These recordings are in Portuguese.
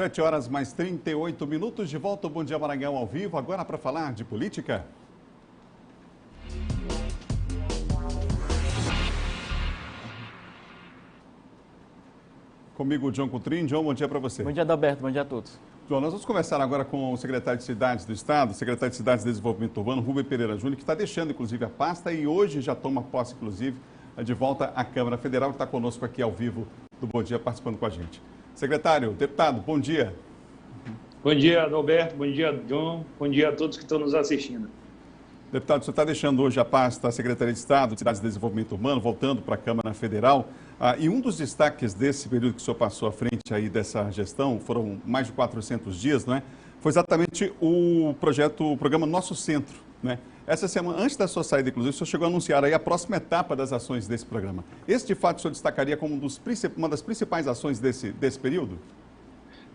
7 horas mais 38 minutos, de volta ao Bom Dia Maranhão ao vivo, agora para falar de política. Comigo o John Coutrin. John, bom dia para você. Bom dia, Adalberto, bom dia a todos. John, nós vamos conversar agora com o secretário de Cidades do Estado, secretário de Cidades e Desenvolvimento Urbano, Rubem Pereira Júnior, que está deixando, inclusive, a pasta e hoje já toma posse, inclusive, de volta à Câmara Federal, que está conosco aqui ao vivo do Bom Dia, participando com a gente. Secretário, deputado, bom dia. Bom dia, Adalberto, bom dia, John, bom dia a todos que estão nos assistindo. Deputado, você está deixando hoje a pasta da Secretaria de Estado de Cidades e Desenvolvimento Urbano, voltando para a Câmara Federal. E um dos destaques desse período que o senhor passou à frente aí dessa gestão, foram mais de 400 dias, não é? Foi exatamente o programa Nosso Centro, né? Essa semana, antes da sua saída, inclusive, o senhor chegou a anunciar aí a próxima etapa das ações desse programa. Esse, de fato, o senhor destacaria como uma das principais ações desse período?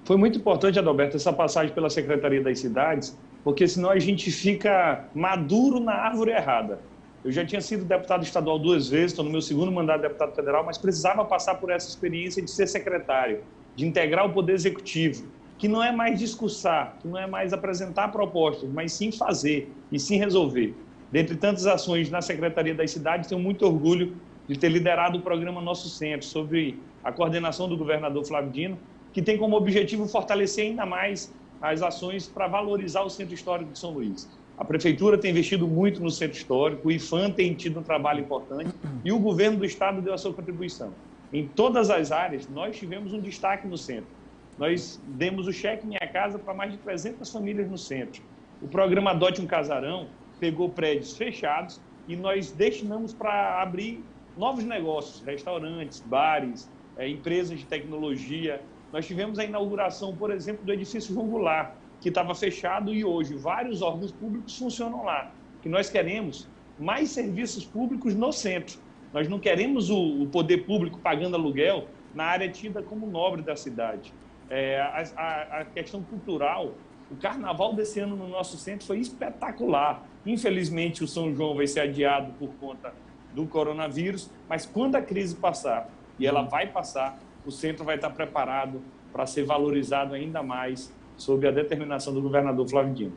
Foi muito importante, Adalberto, essa passagem pela Secretaria das Cidades, porque senão a gente fica maduro na árvore errada. Eu já tinha sido deputado estadual 2 vezes, estou no meu segundo mandato de deputado federal, mas precisava passar por essa experiência de ser secretário, de integrar o Poder Executivo, que não é mais discursar, que não é mais apresentar propostas, mas sim fazer e sim resolver. Dentre tantas ações na Secretaria das Cidades, tenho muito orgulho de ter liderado o programa Nosso Centro, sob a coordenação do governador Flávio Dino, que tem como objetivo fortalecer ainda mais as ações para valorizar o Centro Histórico de São Luís. A Prefeitura tem investido muito no Centro Histórico, o IPHAN tem tido um trabalho importante e o Governo do Estado deu a sua contribuição. Em todas as áreas, nós tivemos um destaque no centro. Nós demos o cheque Minha Casa para mais de 300 famílias no centro. O programa Adote um Casarão pegou prédios fechados e nós destinamos para abrir novos negócios, restaurantes, bares, empresas de tecnologia. Nós tivemos a inauguração, por exemplo, do edifício João Goulart, que estava fechado e hoje vários órgãos públicos funcionam lá. Que nós queremos mais serviços públicos no centro. Nós não queremos o poder público pagando aluguel na área tida como nobre da cidade. A questão cultural, o carnaval desse ano no nosso centro foi espetacular. Infelizmente, o São João vai ser adiado por conta do coronavírus, mas quando a crise passar, e ela vai passar, o centro vai estar preparado para ser valorizado ainda mais sob a determinação do governador Flávio Dino.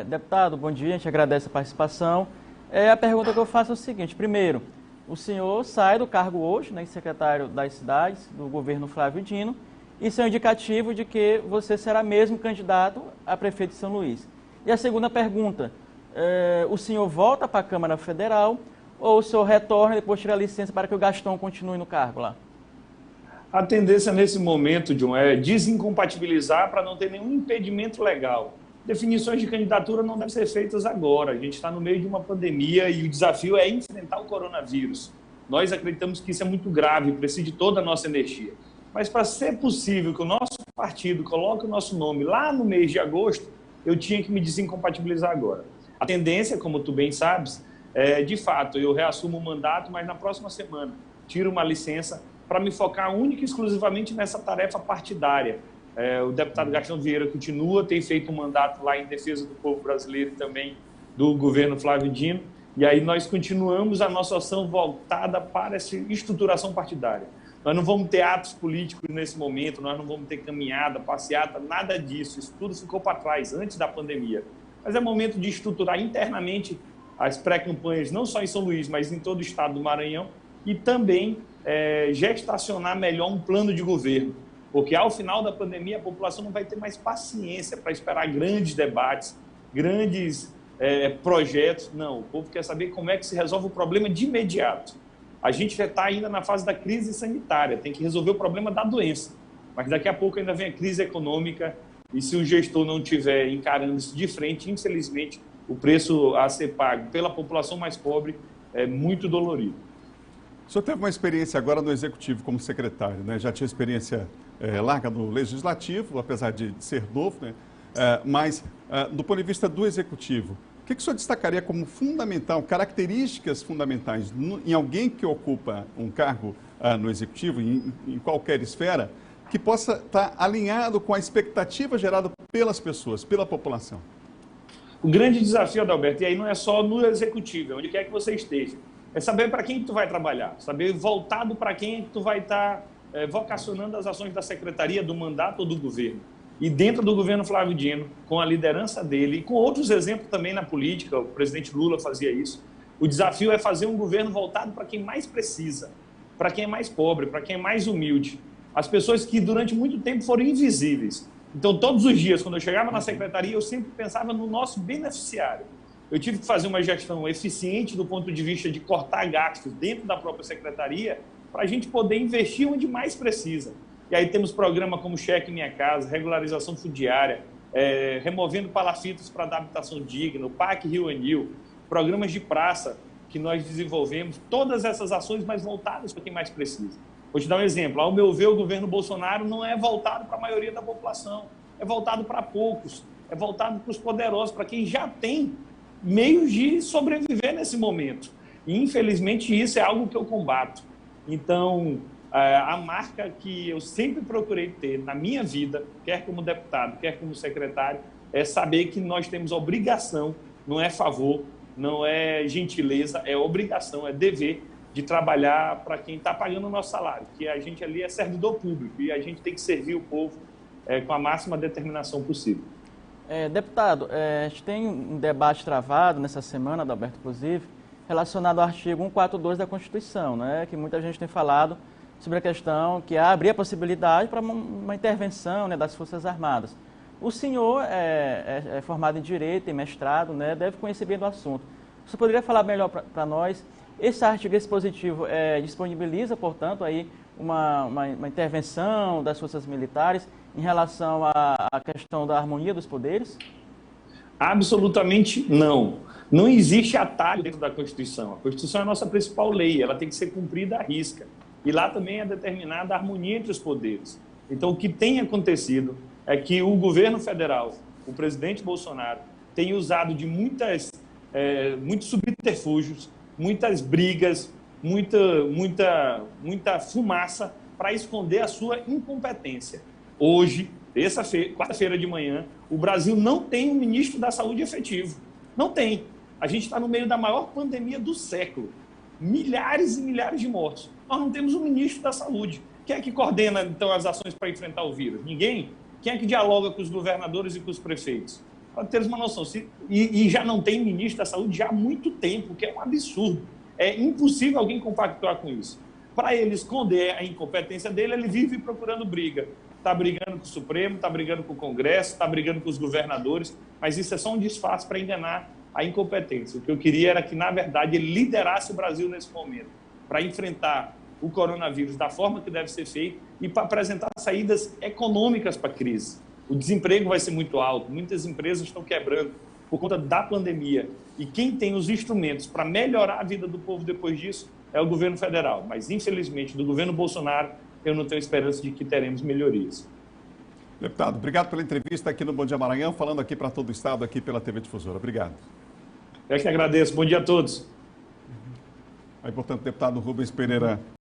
Deputado, bom dia, a gente agradece a participação. A pergunta que eu faço é o seguinte: primeiro, o senhor sai do cargo hoje, né, secretário das cidades do governo Flávio Dino, isso é um indicativo de que você será mesmo candidato a prefeito de São Luís. E a segunda pergunta, o senhor volta para a Câmara Federal ou o senhor retorna e depois tira a licença para que o Gaston continue no cargo lá? A tendência nesse momento, John, é desincompatibilizar para não ter nenhum impedimento legal. Definições de candidatura não devem ser feitas agora. A gente está no meio de uma pandemia e o desafio é enfrentar o coronavírus. Nós acreditamos que isso é muito grave, precisa de toda a nossa energia. Mas para ser possível que o nosso partido coloque o nosso nome lá no mês de agosto, eu tinha que me desincompatibilizar agora. A tendência, como tu bem sabes, de fato, eu reassumo o mandato, mas na próxima semana tiro uma licença para me focar única e exclusivamente nessa tarefa partidária. O deputado Gaston Vieira continua, tem feito um mandato lá em defesa do povo brasileiro e também do governo Flávio Dino, e aí nós continuamos a nossa ação voltada para essa estruturação partidária. Nós não vamos ter atos políticos nesse momento, nós não vamos ter caminhada, passeata, nada disso. Isso tudo ficou para trás, antes da pandemia. Mas é momento de estruturar internamente as pré-campanhas, não só em São Luís, mas em todo o estado do Maranhão, e também gestacionar melhor um plano de governo. Porque ao final da pandemia a população não vai ter mais paciência para esperar grandes debates, grandes projetos. Não, o povo quer saber como é que se resolve o problema de imediato. A gente já está ainda na fase da crise sanitária, tem que resolver o problema da doença. Mas daqui a pouco ainda vem a crise econômica e se o gestor não estiver encarando isso de frente, infelizmente, o preço a ser pago pela população mais pobre é muito dolorido. O senhor teve uma experiência agora no Executivo como secretário, né? Já tinha experiência larga no Legislativo, apesar de ser novo, né? Mas do ponto de vista do Executivo, o que o senhor destacaria como fundamental, características fundamentais em alguém que ocupa um cargo no Executivo, em qualquer esfera, que possa estar alinhado com a expectativa gerada pelas pessoas, pela população? O grande desafio, Adalberto, e aí não é só no Executivo, é onde quer que você esteja, é saber para quem tu vai trabalhar, saber voltado para quem tu vai estar vocacionando as ações da secretaria, do mandato ou do governo. E dentro do governo Flávio Dino, com a liderança dele e com outros exemplos também na política, o presidente Lula fazia isso, o desafio é fazer um governo voltado para quem mais precisa, para quem é mais pobre, para quem é mais humilde, as pessoas que durante muito tempo foram invisíveis. Então, todos os dias, quando eu chegava na secretaria, eu sempre pensava no nosso beneficiário. Eu tive que fazer uma gestão eficiente do ponto de vista de cortar gastos dentro da própria secretaria para a gente poder investir onde mais precisa. E aí temos programas como Cheque Minha Casa, regularização fundiária, removendo palafitas para dar habitação digna, o PAC Rio Anil, programas de praça que nós desenvolvemos, todas essas ações mais voltadas para quem mais precisa. Vou te dar um exemplo. Ao meu ver, o governo Bolsonaro não é voltado para a maioria da população, é voltado para poucos, é voltado para os poderosos, para quem já tem meios de sobreviver nesse momento. E, infelizmente, isso é algo que eu combato. Então, a marca que eu sempre procurei ter na minha vida, quer como deputado, quer como secretário, é saber que nós temos obrigação, não é favor, não é gentileza, é obrigação, é dever de trabalhar para quem está pagando o nosso salário, que a gente ali é servidor público e a gente tem que servir o povo com a máxima determinação possível. Deputado, a gente tem um debate travado nessa semana, Adalberto, inclusive, relacionado ao artigo 142 da Constituição, né, que muita gente tem falado sobre a questão que abrir a possibilidade para uma intervenção, né, das Forças Armadas. O senhor é formado em Direito, tem mestrado, né, deve conhecer bem do assunto. Você poderia falar melhor para nós? Esse artigo dispositivo disponibiliza, portanto, aí uma intervenção das forças militares em relação à questão da harmonia dos poderes? Absolutamente não. Não existe atalho dentro da Constituição. A Constituição é a nossa principal lei, ela tem que ser cumprida à risca. E lá também é determinada a harmonia entre os poderes. Então, o que tem acontecido é que o governo federal, o presidente Bolsonaro, tem usado de muitos subterfúgios, muitas brigas, muita fumaça para esconder a sua incompetência. Hoje, quarta-feira de manhã, o Brasil não tem um ministro da Saúde efetivo. Não tem. A gente está no meio da maior pandemia do século. Milhares e milhares de mortos. Nós não temos um ministro da Saúde. Quem é que coordena, então, as ações para enfrentar o vírus? Ninguém? Quem é que dialoga com os governadores e com os prefeitos? Para teres uma noção, e já não tem ministro da Saúde já há muito tempo, o que é um absurdo. É impossível alguém compactuar com isso. Para ele esconder a incompetência dele, ele vive procurando briga. Está brigando com o Supremo, está brigando com o Congresso, está brigando com os governadores, mas isso é só um disfarce para enganar a incompetência. O que eu queria era que, na verdade, ele liderasse o Brasil nesse momento, para enfrentar o coronavírus da forma que deve ser feito e para apresentar saídas econômicas para a crise. O desemprego vai ser muito alto, muitas empresas estão quebrando por conta da pandemia. E quem tem os instrumentos para melhorar a vida do povo depois disso é o governo federal. Mas, infelizmente, do governo Bolsonaro, eu não tenho esperança de que teremos melhorias. Deputado, obrigado pela entrevista aqui no Bom Dia Maranhão, falando aqui para todo o estado, aqui pela TV Difusora. Obrigado. Eu que agradeço. Bom dia a todos. Aí, portanto, deputado Rubens Pereira